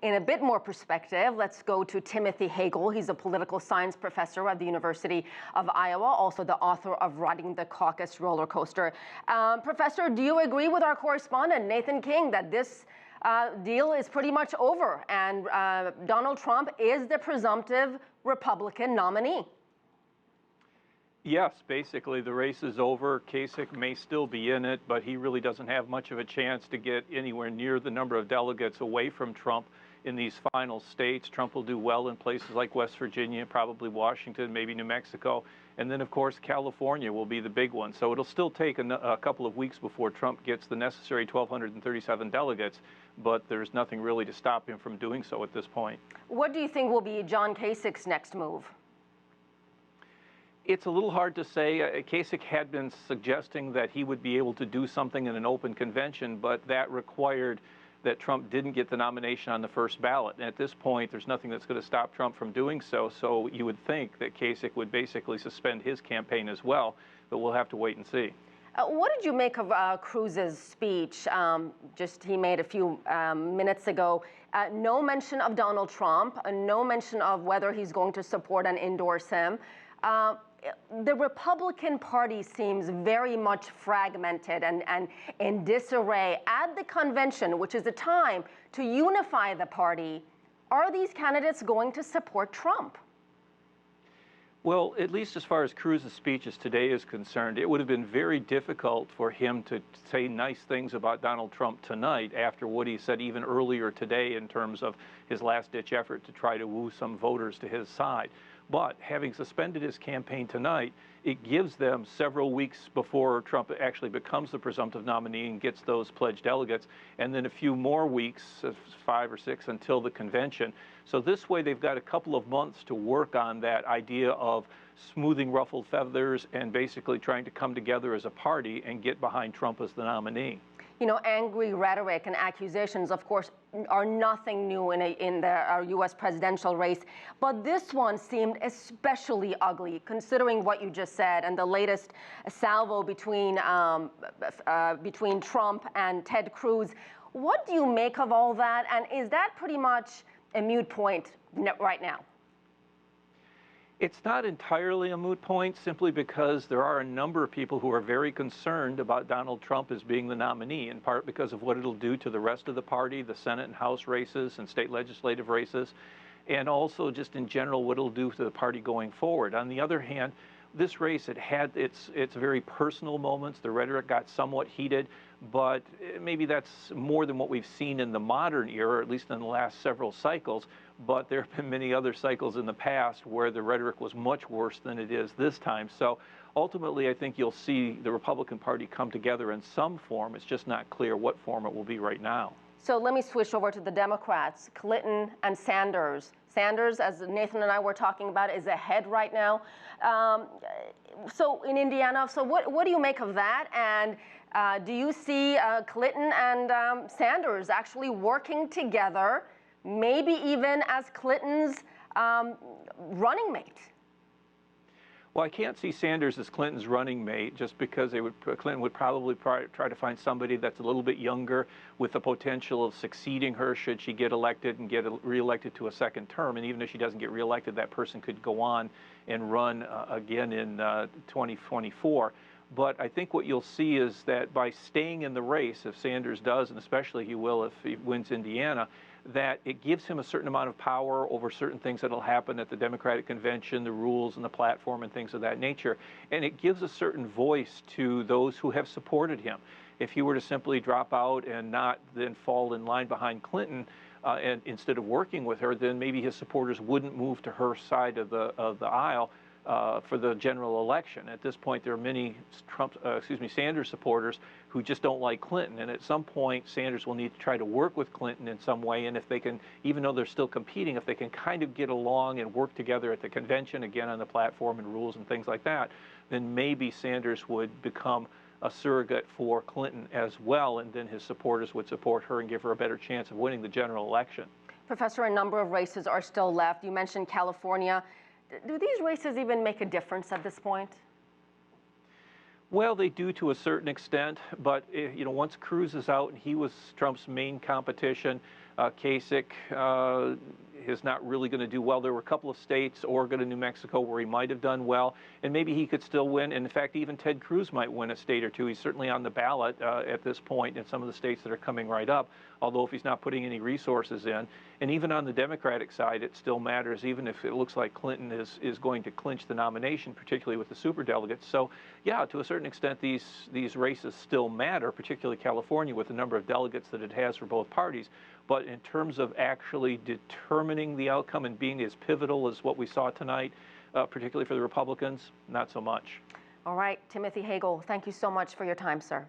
In a bit more perspective, let's go to Timothy Hagle. He's a political science professor at the University of Iowa, also the author of Riding the Caucus Rollercoaster. Professor, do you agree with our correspondent, Nathan King, that this deal is pretty much over and Donald Trump is the presumptive Republican nominee? Yes, basically the race is over. Kasich may still be in it, but he really doesn't have much of a chance to get anywhere near the number of delegates away from Trump in these final states. Trump will do well in places like West Virginia, probably Washington, maybe New Mexico. And then, of course, California will be the big one. So it'll still take a couple of weeks before Trump gets the necessary 1,237 delegates, but there's nothing really to stop him from doing so at this point. What do you think will be John Kasich's next move? It's a little hard to say. Kasich had been suggesting that he would be able to do something in an open convention, but that required that Trump didn't get the nomination on the first ballot. And at this point, there's nothing that's going to stop Trump from doing so. So you would think that Kasich would basically suspend his campaign as well, but we'll have to wait and see. What did you make of Cruz's speech he made a few minutes ago? No mention of Donald Trump, no mention of whether he's going to support and endorse him. The Republican Party seems very much fragmented and in disarray. At the convention, which is a time to unify the party, are these candidates going to support Trump? Well, at least as far as Cruz's speeches today is concerned, it would have been very difficult for him to say nice things about Donald Trump tonight after what he said even earlier today in terms of his last-ditch effort to try to woo some voters to his side. But having suspended his campaign tonight, it gives them several weeks before Trump actually becomes the presumptive nominee and gets those pledged delegates, and then a few more weeks, 5 or 6, until the convention. So this way they've got a couple of months to work on that idea of smoothing ruffled feathers and basically trying to come together as a party and get behind Trump as the nominee. You know, angry rhetoric and accusations, of course, are nothing new in our U.S. presidential race. But this one seemed especially ugly, considering what you just said and the latest salvo between Trump and Ted Cruz. What do you make of all that? And is that pretty much a moot point right now? It's not entirely a moot point simply because there are a number of people who are very concerned about Donald Trump as being the nominee, in part because of what it'll do to the rest of the party, the Senate and House races and state legislative races, and also just in general what it'll do to the party going forward. On the other hand, this race, it had its very personal moments. The rhetoric got somewhat heated, but maybe that's more than what we've seen in the modern era, or at least in the last several cycles. But there have been many other cycles in the past where the rhetoric was much worse than it is this time. So ultimately, I think you'll see the Republican Party come together in some form. It's just not clear what form it will be right now. So let me switch over to the Democrats, Clinton and Sanders. Sanders, as Nathan and I were talking about, is ahead right now. So in Indiana, so what do you make of that? And do you see Clinton and Sanders actually working together, maybe even as Clinton's running mate? Well, I can't see Sanders as Clinton's running mate just because Clinton would probably try to find somebody that's a little bit younger with the potential of succeeding her should she get elected and get reelected to a second term. And even if she doesn't get reelected, that person could go on and run again in 2024. But I think what you'll see is that by staying in the race, if Sanders does, and especially he will if he wins Indiana, that it gives him a certain amount of power over certain things that will happen at the Democratic convention, the rules and the platform and things of that nature. And it gives a certain voice to those who have supported him. If he were to simply drop out and not then fall in line behind Clinton, and instead of working with her, then maybe his supporters wouldn't move to her side of the aisle for the general election. At this point, there are many Sanders supporters who just don't like Clinton, and at some point, Sanders will need to try to work with Clinton in some way, and if they can, even though they're still competing, if they can kind of get along and work together at the convention, again on the platform and rules and things like that, then maybe Sanders would become a surrogate for Clinton as well, and then his supporters would support her and give her a better chance of winning the general election. Professor, a number of races are still left. You mentioned California. Do these races even make a difference at this point? Well, they do to a certain extent, but once Cruz is out and he was Trump's main competition, Kasich is not really going to do well. There were a couple of states, Oregon and New Mexico, where he might have done well, and maybe he could still win. And in fact, even Ted Cruz might win a state or two. He's certainly on the ballot at this point in some of the states that are coming right up, although if he's not putting any resources in. And even on the Democratic side, it still matters, even if it looks like Clinton is going to clinch the nomination, particularly with the superdelegates. So, yeah, to a certain extent, these races still matter, particularly California, with the number of delegates that it has for both parties. But in terms of actually determining the outcome and being as pivotal as what we saw tonight, particularly for the Republicans, not so much. All right, Timothy Hagle, thank you so much for your time, sir.